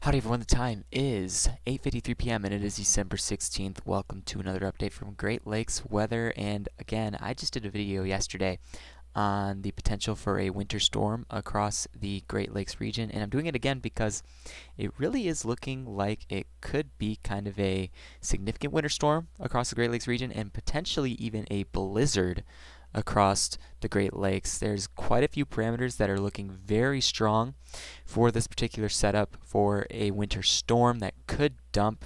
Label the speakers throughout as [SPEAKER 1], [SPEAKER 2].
[SPEAKER 1] Howdy everyone, the time is 8:53 p.m. and it is December 16th. Welcome to another update from Great Lakes weather. And again, I just did a video yesterday on the potential for a winter storm across the Great Lakes region. And I'm doing it again because it really is looking like it could be kind of a significant winter storm across the Great Lakes region and potentially even a blizzard across the Great Lakes. There's quite a few parameters that are looking very strong for this particular setup for a winter storm that could dump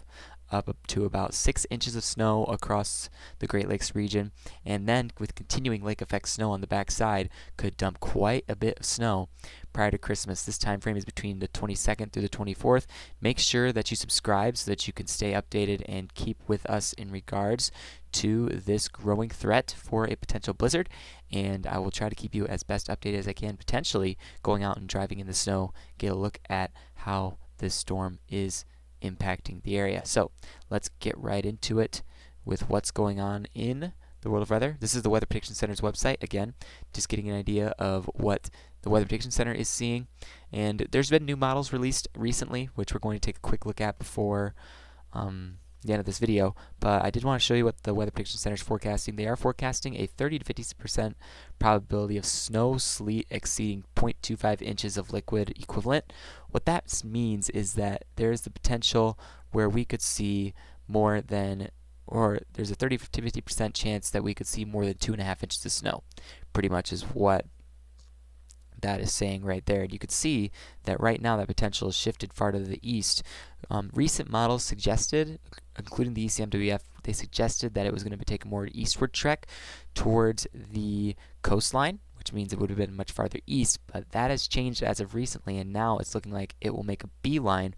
[SPEAKER 1] up to about 6 inches of snow across the Great Lakes region, and then with continuing lake effect snow on the backside could dump quite a bit of snow prior to Christmas. This time frame is between the 22nd through the 24th. Make sure that you subscribe so that you can stay updated and keep with us in regards to this growing threat for a potential blizzard, and I will try to keep you as best updated as I can, potentially going out and driving in the snow, get a look at how this storm is impacting the area. So let's get right into it with what's going on in the world of weather. This is the Weather Prediction Center's website. Again, just getting an idea of what the Weather Prediction Center is seeing. And there's been new models released recently, which we're going to take a quick look at before the end of this video. But I did want to show you what the Weather Prediction Center is forecasting. They are forecasting a 30 to 50% probability of snow, sleet exceeding 0.25 inches of liquid equivalent. What that means is that there is the potential where we could see more than, or there's a 30 to 50% chance that we could see more than 2.5 inches of snow. Pretty much is what that is saying right there. And you could see that right now that potential is shifted far to the east. Recent models suggested, including the ECMWF, they suggested that it was going to take a more eastward trek towards the coastline, which means it would have been much farther east, but that has changed as of recently, and now it's looking like it will make a beeline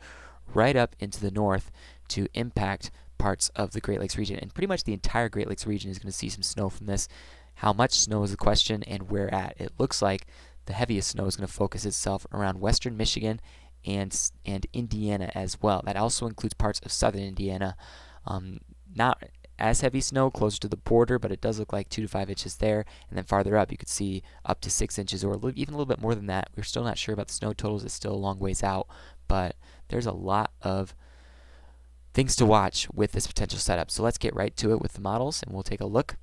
[SPEAKER 1] right up into the north to impact parts of the Great Lakes region. And pretty much the entire Great Lakes region is going to see some snow from this. How much snow is the question, and where at? It looks like the heaviest snow is going to focus itself around western Michigan and Indiana as well. That also includes parts of southern Indiana. Not as heavy snow closer to the border, but it does look like 2 to 5 inches there. And then farther up, you could see up to 6 inches, or even a little bit more than that. We're still not sure about the snow totals. It's still a long ways out, but there's a lot of things to watch with this potential setup. So let's get right to it with the models, and we'll take a look.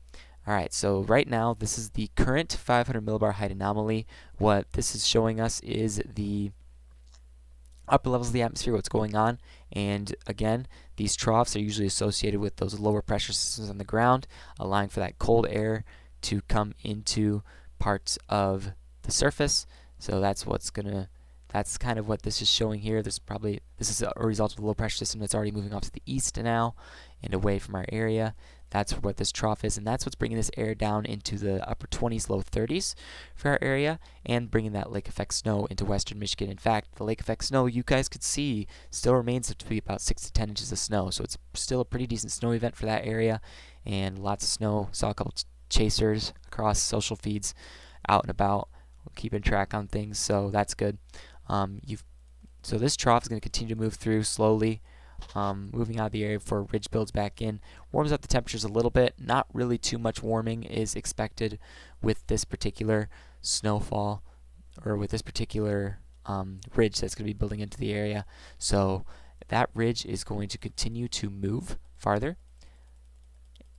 [SPEAKER 1] Alright, so right now this is the current 500 millibar height anomaly. What this is showing us is the upper levels of the atmosphere, what's going on. And again, these troughs are usually associated with those lower pressure systems on the ground, allowing for that cold air to come into parts of the surface. So that's kind of what this is showing here. This is a result of the low pressure system that's already moving off to the east now and away from our area. That's what this trough is, and that's what's bringing this air down into the upper 20s, low 30s for our area, and bringing that lake effect snow into western Michigan. In fact, the lake effect snow, you guys could see, still remains to be about 6 to 10 inches of snow, so it's still a pretty decent snow event for that area, and lots of snow. Saw a couple chasers across social feeds out and about, keeping track on things, so that's good. So this trough is going to continue to move through slowly, moving out of the area before ridge builds back in. Warms up the temperatures a little bit. Not really too much warming is expected with this particular snowfall, or with this particular ridge that's going to be building into the area. So that ridge is going to continue to move farther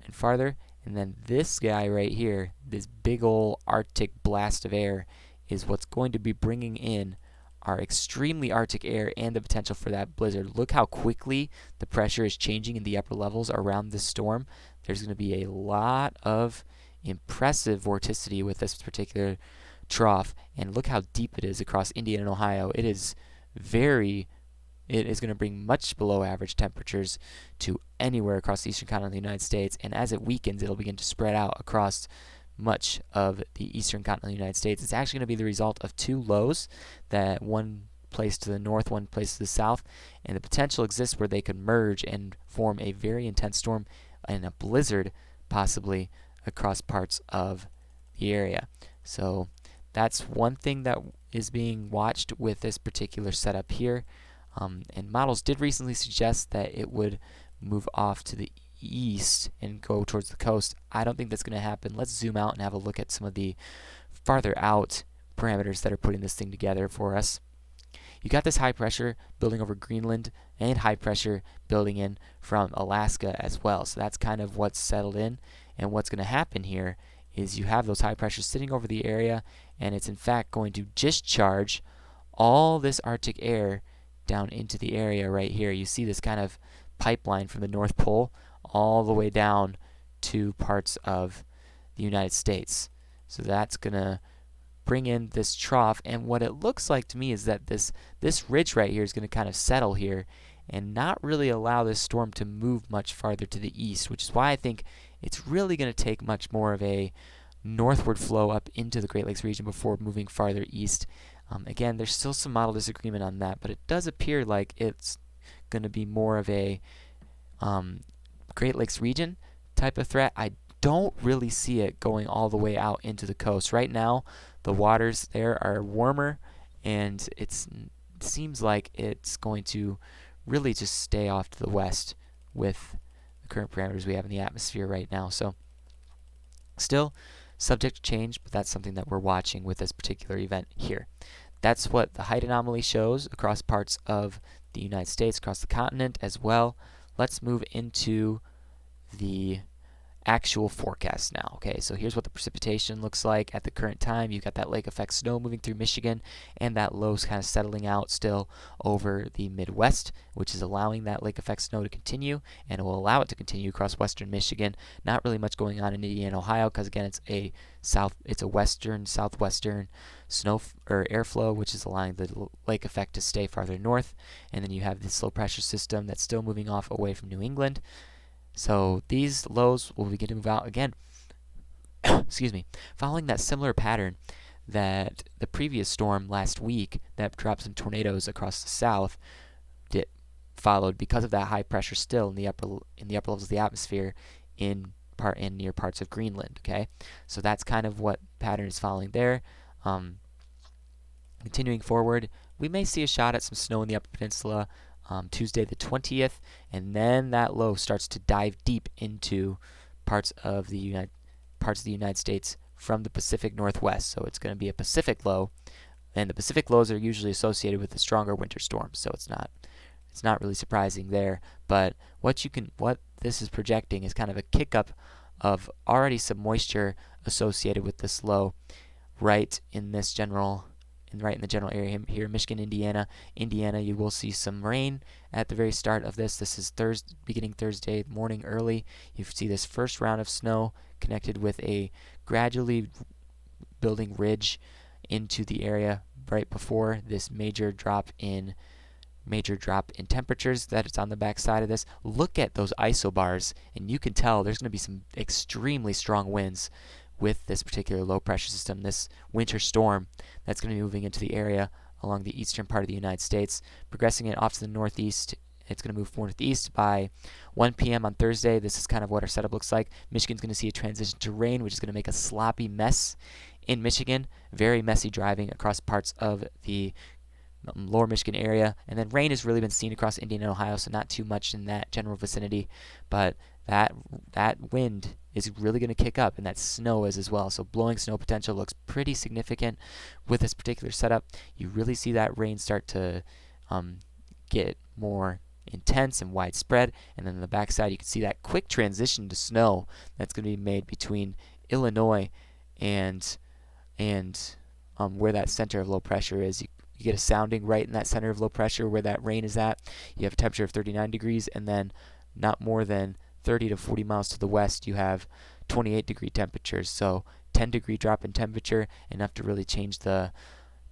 [SPEAKER 1] and farther. And then this guy right here, this big old Arctic blast of air, is what's going to be bringing in our extremely Arctic air and the potential for that blizzard. Look how quickly the pressure is changing in the upper levels around this storm. There's going to be a lot of impressive vorticity with this particular trough, and look how deep it is across Indiana and Ohio. It is going to bring much below average temperatures to anywhere across the eastern continent of the United States, and as it weakens, it'll begin to spread out across much of the eastern continent of the United States. It's actually going to be the result of two lows, that one place to the north, one place to the south, and the potential exists where they could merge and form a very intense storm and a blizzard possibly across parts of the area. So that's one thing that is being watched with this particular setup here. And models did recently suggest that it would move off to the east and go towards the coast. I don't think that's going to happen. Let's zoom out and have a look at some of the farther out parameters that are putting this thing together for us. you got this high pressure building over Greenland and high pressure building in from Alaska as well. So that's kind of what's settled in. And what's going to happen here is you have those high pressures sitting over the area, and it's in fact going to discharge all this Arctic air down into the area right here. You see this kind of pipeline from the North Pole all the way down to parts of the United States. So that's going to bring in this trough, and what it looks like to me is that this ridge right here is going to kind of settle here and not really allow this storm to move much farther to the east, which is why I think it's really going to take much more of a northward flow up into the Great Lakes region before moving farther east. Again, there's still some model disagreement on that, but it does appear like it's going to be more of a Great Lakes region type of threat. I don't really see it going all the way out into the coast. Right now, the waters there are warmer, and it seems like it's going to really just stay off to the west with the current parameters we have in the atmosphere right now. So still subject to change, but that's something that we're watching with this particular event here. That's what the height anomaly shows across parts of the United States, across the continent as well. Let's move into the actual forecast now. Okay, so here's what the precipitation looks like at the current time. You've got that lake effect snow moving through Michigan, and that low's kind of settling out still over the Midwest, which is allowing that lake effect snow to continue, and it will allow it to continue across western Michigan. Not really much going on in Indiana, Ohio, because again, it's a western southwestern snow or airflow, which is allowing the lake effect to stay farther north. And then you have this low pressure system that's still moving off away from New England. So these lows will begin to move out again, excuse me, following that similar pattern that the previous storm last week that dropped some tornadoes across the south followed, because of that high pressure still in the upper levels of the atmosphere in near parts of Greenland. Okay, so that's kind of what pattern is following there. Continuing forward, we may see a shot at some snow in the Upper Peninsula Tuesday the 20th, and then that low starts to dive deep into parts of the United States from the Pacific Northwest. So it's going to be a Pacific low, and the Pacific lows are usually associated with the stronger winter storms, so it's not really surprising there. But what this is projecting is kind of a kick up of already some moisture associated with this low right in the general area here, Michigan, Indiana. You will see some rain at the very start of this. This is beginning Thursday morning early. You see this first round of snow connected with a gradually building ridge into the area right before this major drop in temperatures that it's on the back side of this. Look at those isobars, and you can tell there's going to be some extremely strong winds with this particular low pressure system, this winter storm that's going to be moving into the area along the eastern part of the United States, progressing it off to the northeast. It's going to move northeast by 1 p.m. on Thursday. This is kind of what our setup looks like. Michigan's going to see a transition to rain, which is going to make a sloppy mess in Michigan. Very messy driving across parts of the lower Michigan area. And then rain has really been seen across Indiana and Ohio, so not too much in that general vicinity. But that wind is really going to kick up, and that snow is as well. So blowing snow potential looks pretty significant with this particular setup. You really see that rain start to get more intense and widespread, and then on the backside you can see that quick transition to snow that's going to be made between Illinois and where that center of low pressure is. You get a sounding right in that center of low pressure where that rain is at. You have a temperature of 39 degrees, and then not more than 30 to 40 miles to the west you have 28 degree temperatures. So 10 degree drop in temperature, enough to really change the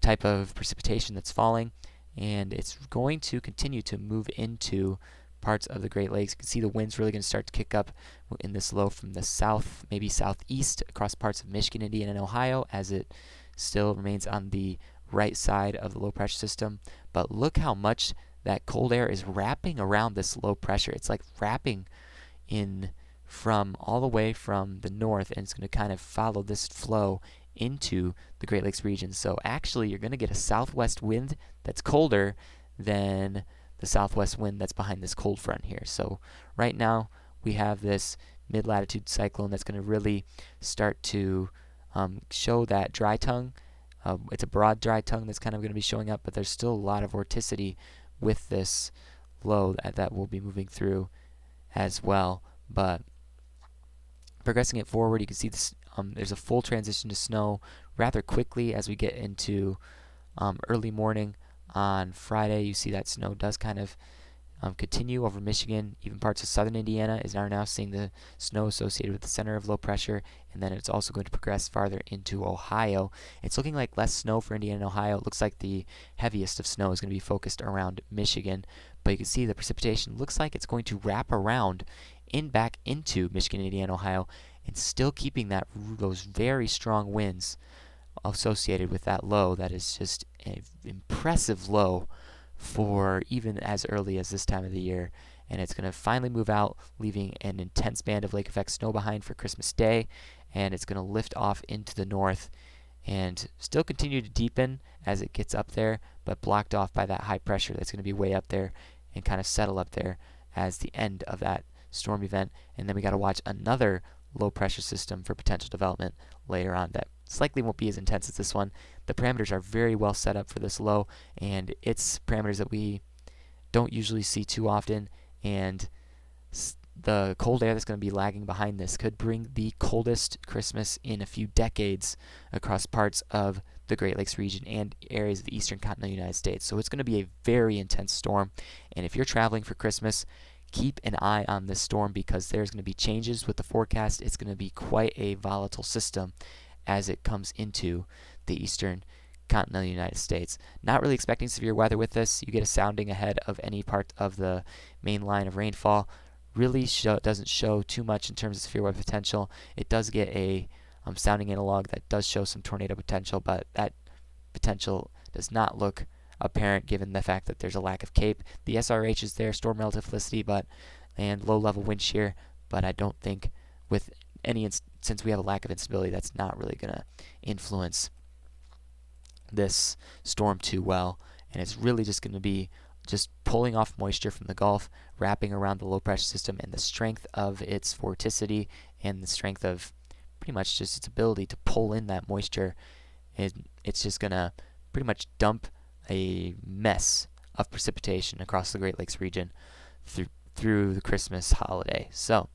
[SPEAKER 1] type of precipitation that's falling. And it's going to continue to move into parts of the Great Lakes. You can see the wind's really going to start to kick up in this low from the south, maybe southeast, across parts of Michigan, Indiana, and Ohio, as it still remains on the right side of the low pressure system. But look how much that cold air is wrapping around this low pressure. It's like wrapping in from all the way from the north, and it's going to kind of follow this flow into the Great Lakes region. So actually you're going to get a southwest wind that's colder than the southwest wind that's behind this cold front here. So right now we have this mid-latitude cyclone that's going to really start to show that dry tongue It's a broad dry tongue that's kind of going to be showing up, but there's still a lot of vorticity with this low that will be moving through as well. But progressing it forward, you can see this. There's a full transition to snow rather quickly as we get into early morning on Friday. You see that snow does kind of continue over Michigan. Even parts of southern Indiana are now seeing the snow associated with the center of low pressure, and then it's also going to progress farther into Ohio. It's looking like less snow for Indiana and Ohio. It looks like the heaviest of snow is going to be focused around Michigan, but you can see the precipitation looks like it's going to wrap around back into Michigan, Indiana, Ohio, and still keeping those very strong winds associated with that low. That is just an impressive low for even as early as this time of the year. And it's going to finally move out, leaving an intense band of lake effect snow behind for Christmas Day, and it's going to lift off into the north and still continue to deepen as it gets up there, but blocked off by that high pressure that's going to be way up there and kind of settle up there as the end of that storm event. And then we got to watch another low pressure system for potential development later on that likely won't be as intense as this one. The parameters are very well set up for this low, and it's parameters that we don't usually see too often, and the cold air that's going to be lagging behind this could bring the coldest Christmas in a few decades across parts of the Great Lakes region and areas of the eastern continental United States. So it's going to be a very intense storm, and if you're traveling for Christmas, keep an eye on this storm because there's going to be changes with the forecast. It's going to be quite a volatile system as it comes into the eastern continental United States. Not really expecting severe weather with this. You get a sounding ahead of any part of the main line of rainfall. Really doesn't show too much in terms of severe weather potential. It does get a sounding analog that does show some tornado potential, but that potential does not look apparent given the fact that there's a lack of CAPE. The SRH is there, storm relative felicity, and low level wind shear, but I don't think with since we have a lack of instability, that's not really going to influence this storm too well, and it's really just going to be just pulling off moisture from the Gulf, wrapping around the low pressure system, and the strength of its vorticity and the strength of pretty much just its ability to pull in that moisture, and it's just going to pretty much dump a mess of precipitation across the Great Lakes region through the Christmas holiday. So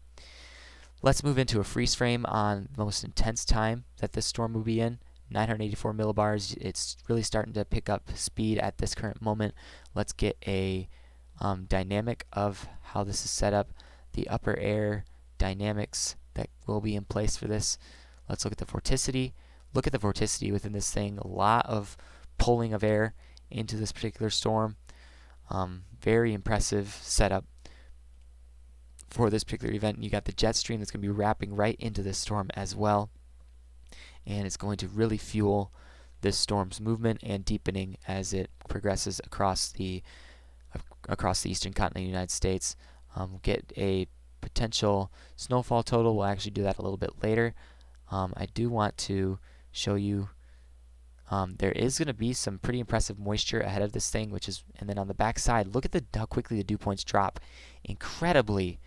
[SPEAKER 1] let's move into a freeze frame on the most intense time that this storm will be in. 984 millibars. It's really starting to pick up speed at this current moment. Let's get a dynamic of how this is set up. The upper air dynamics that will be in place for this. Let's look at the vorticity. Look at the vorticity within this thing. A lot of pulling of air into this particular storm. Very impressive setup for this particular event. You got the jet stream that's going to be wrapping right into this storm as well, and it's going to really fuel this storm's movement and deepening as it progresses across the eastern continental United States. Get a potential snowfall total. We'll actually do that a little bit later. I do want to show you there is going to be some pretty impressive moisture ahead of this thing, and then on the back side, look at how quickly the dew points drop. Incredibly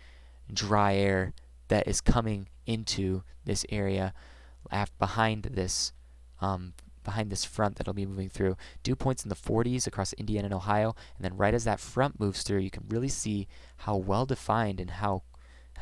[SPEAKER 1] dry air that is coming into this area behind this front that'll be moving through. Dew points in the 40s across Indiana and Ohio, and then right as that front moves through, you can really see how well defined and how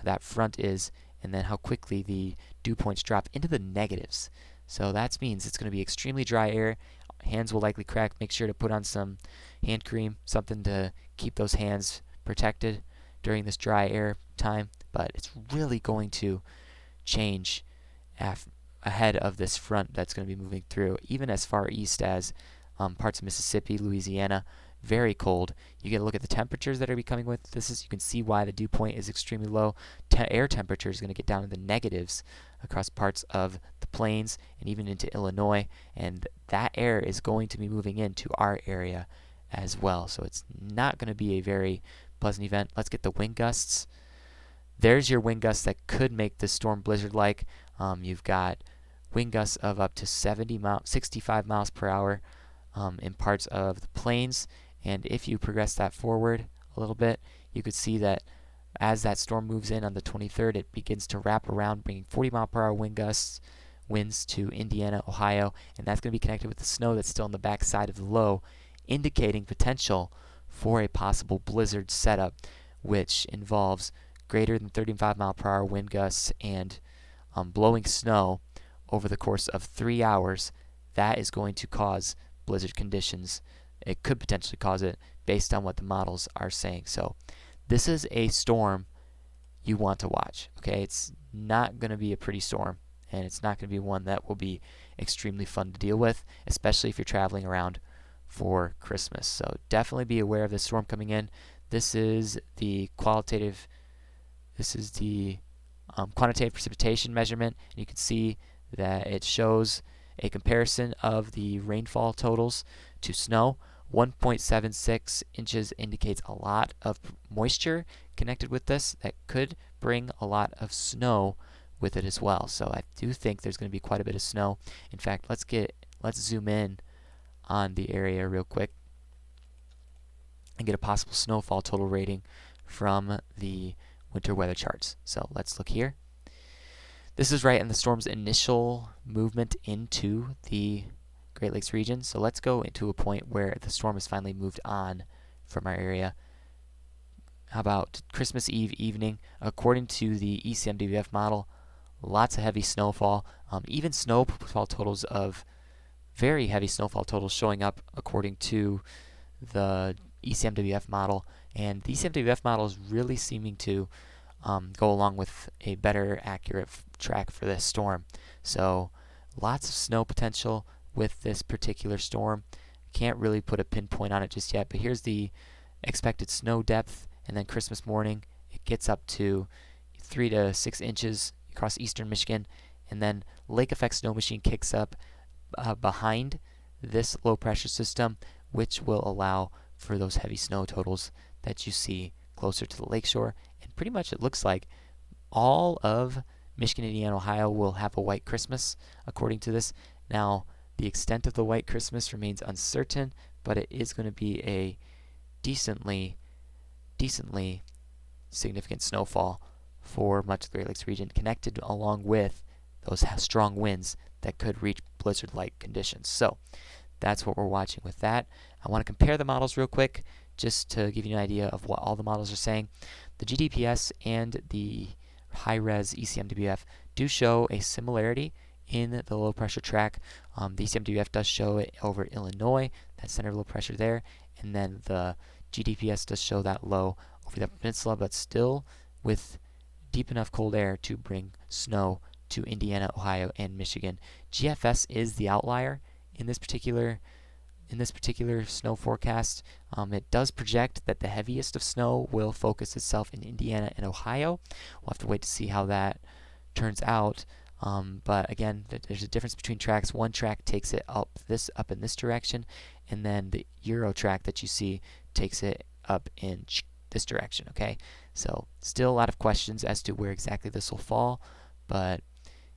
[SPEAKER 1] that front is, and then how quickly the dew points drop into the negatives. So that means it's going to be extremely dry air. Hands will likely crack. Make sure to put on some hand cream, something to keep those hands protected during this dry air time. But it's really going to change ahead of this front that's going to be moving through, even as far east as parts of Mississippi, Louisiana. Very cold. You get a look at the temperatures that are coming with this. You can see why the dew point is extremely low. Air temperature is going to get down in the negatives across parts of the plains and even into Illinois, and that air is going to be moving into our area as well. So it's not going to be a very pleasant event. Let's get the wind gusts. There's your wind gusts that could make this storm blizzard-like. You've got wind gusts of up to 65 miles per hour in parts of the plains. And if you progress that forward a little bit, you could see that as that storm moves in on the 23rd, it begins to wrap around, bringing 40 mile per hour wind gusts winds to Indiana, Ohio, and that's going to be connected with the snow that's still on the back side of the low, indicating potential for a possible blizzard setup, which involves greater than 35-mile-per-hour wind gusts and blowing snow over the course of 3 hours. That is going to cause blizzard conditions. It could potentially cause it based on what the models are saying. So this is a storm you want to watch. Okay, it's not going to be a pretty storm, and it's not going to be one that will be extremely fun to deal with, especially if you're traveling around for Christmas. So definitely be aware of this storm coming in. This is the quantitative precipitation measurement, and you can see that it shows a comparison of the rainfall totals to snow. 1.76 inches indicates a lot of moisture connected with this that could bring a lot of snow with it as well. So I do think there's going to be quite a bit of snow. In fact, let's zoom in on the area real quick and get a possible snowfall total rating from the winter weather charts. So let's look here. This is right in the storm's initial movement into the Great Lakes region. So let's go into a point where the storm has finally moved on from our area. How about Christmas Eve evening? According to the ECMWF model, lots of heavy snowfall, even snowfall totals of very heavy snowfall totals showing up according to the ECMWF model. And the ECMWF model is really seeming to go along with a better accurate track for this storm. So lots of snow potential with this particular storm. Can't really put a pinpoint on it just yet, but here's the expected snow depth, and then Christmas morning it gets up to 3 to 6 inches across eastern Michigan, and then lake effect snow machine kicks up behind this low pressure system, which will allow for those heavy snow totals that you see closer to the lakeshore. And pretty much it looks like all of Michigan, Indiana, Ohio will have a white Christmas according to this. Now, the extent of the white Christmas remains uncertain, but it is going to be a decently significant snowfall for much of the Great Lakes region, connected along with those strong winds that could reach blizzard-like conditions. So that's what we're watching with that. I want to compare the models real quick just to give you an idea of what all the models are saying. The GDPS and the high-res ECMWF do show a similarity in the low pressure track. The ECMWF does show it over Illinois, that center of low pressure there, and then the GDPS does show that low over the peninsula, but still with deep enough cold air to bring snow to Indiana, Ohio, and Michigan. GFS is the outlier in this particular snow forecast. It does project that the heaviest of snow will focus itself in Indiana and Ohio. We'll have to wait to see how that turns out. But again, there's a difference between tracks. One track takes it up in this direction, and then the Euro track that you see takes it up in this direction. Okay, so still a lot of questions as to where exactly this will fall, but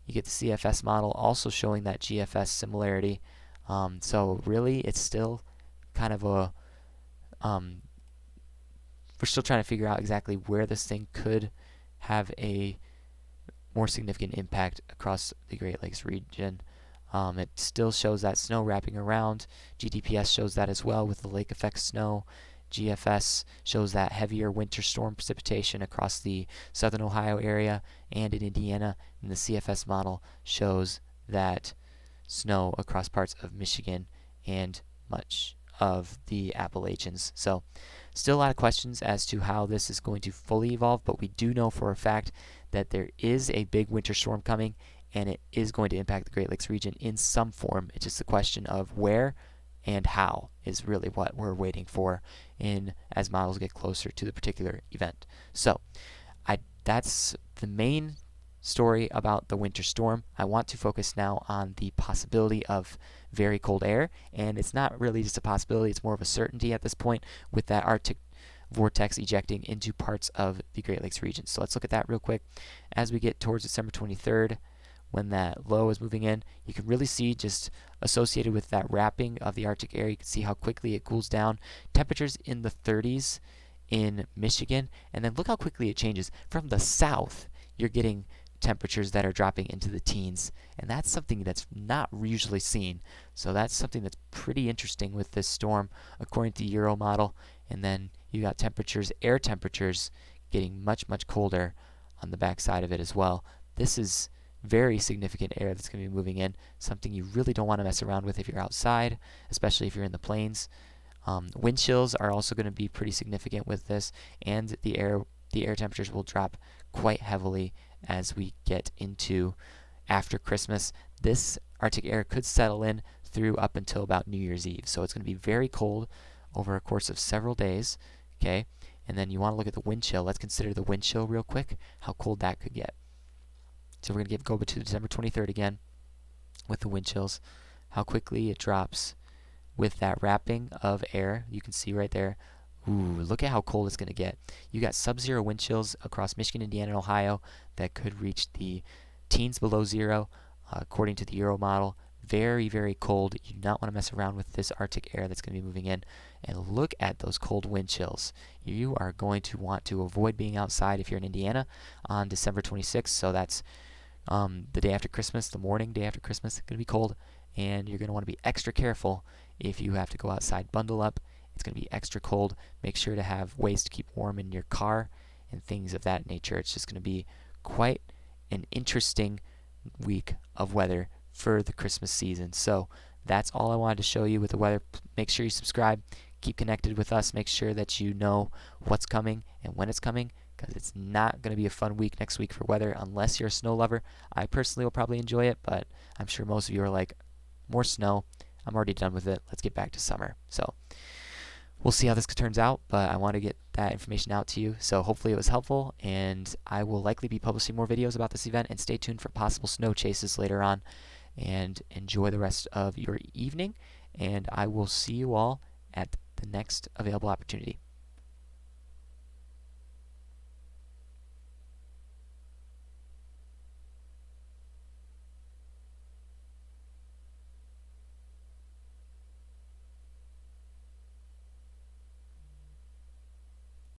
[SPEAKER 1] you get the CFS model also showing that GFS similarity. So really, it's still kind of a we're still trying to figure out exactly where this thing could have a more significant impact across the Great Lakes region. It still shows that snow wrapping around. GDPS shows that as well with the lake effect snow. GFS shows that heavier winter storm precipitation across the southern Ohio area and in Indiana. And the CFS model shows that snow across parts of Michigan and much of the Appalachians. So still a lot of questions as to how this is going to fully evolve, but we do know for a fact that there is a big winter storm coming, and it is going to impact the Great Lakes region in some form. It's just a question of where and how is really what we're waiting for as models get closer to the particular event. So that's the main story about the winter storm. I want to focus now on the possibility of very cold air, and it's not really just a possibility, it's more of a certainty at this point with that Arctic vortex ejecting into parts of the Great Lakes region. So let's look at that real quick. As we get towards December 23rd, when that low is moving in, you can really see just associated with that wrapping of the Arctic air, you can see how quickly it cools down. Temperatures in the 30s in Michigan, and then look how quickly it changes. From the south, you're getting temperatures that are dropping into the teens, and that's something that's not usually seen. So that's something that's pretty interesting with this storm, according to the Euro model. And then you got temperatures, air temperatures, getting much, much colder on the backside of it as well. This is very significant air that's going to be moving in, something you really don't want to mess around with if you're outside, especially if you're in the plains. Wind chills are also going to be pretty significant with this, and the air temperatures will drop quite heavily as we get into after Christmas. This Arctic air could settle in through up until about New Year's Eve, so it's going to be very cold over a course of several days. Okay, and then you want to look at the wind chill. Let's consider the wind chill real quick, how cold that could get. So we're going to go to December 23rd again with the wind chills, how quickly it drops with that wrapping of air. You can see right there. Ooh, look at how cold it's going to get. You got sub-zero wind chills across Michigan, Indiana, and Ohio that could reach the teens below zero, according to the Euro model. Very, very cold. You do not want to mess around with this Arctic air that's going to be moving in. And look at those cold wind chills. You are going to want to avoid being outside if you're in Indiana on December 26th. So that's the day after Christmas, the morning day after Christmas. It's going to be cold, and you're going to want to be extra careful if you have to go outside. Bundle up. It's going to be extra cold. Make sure to have ways to keep warm in your car and things of that nature. It's just going to be quite an interesting week of weather for the Christmas season. So that's all I wanted to show you with the weather. Make sure you subscribe. Keep connected with us. Make sure that you know what's coming and when it's coming, because it's not going to be a fun week next week for weather unless you're a snow lover. I personally will probably enjoy it, but I'm sure most of you are like, more snow. I'm already done with it. Let's get back to summer. So we'll see how this turns out, but I want to get that information out to you. So hopefully it was helpful, and I will likely be publishing more videos about this event, and stay tuned for possible snow chases later on. And enjoy the rest of your evening, and I will see you all at the next available opportunity.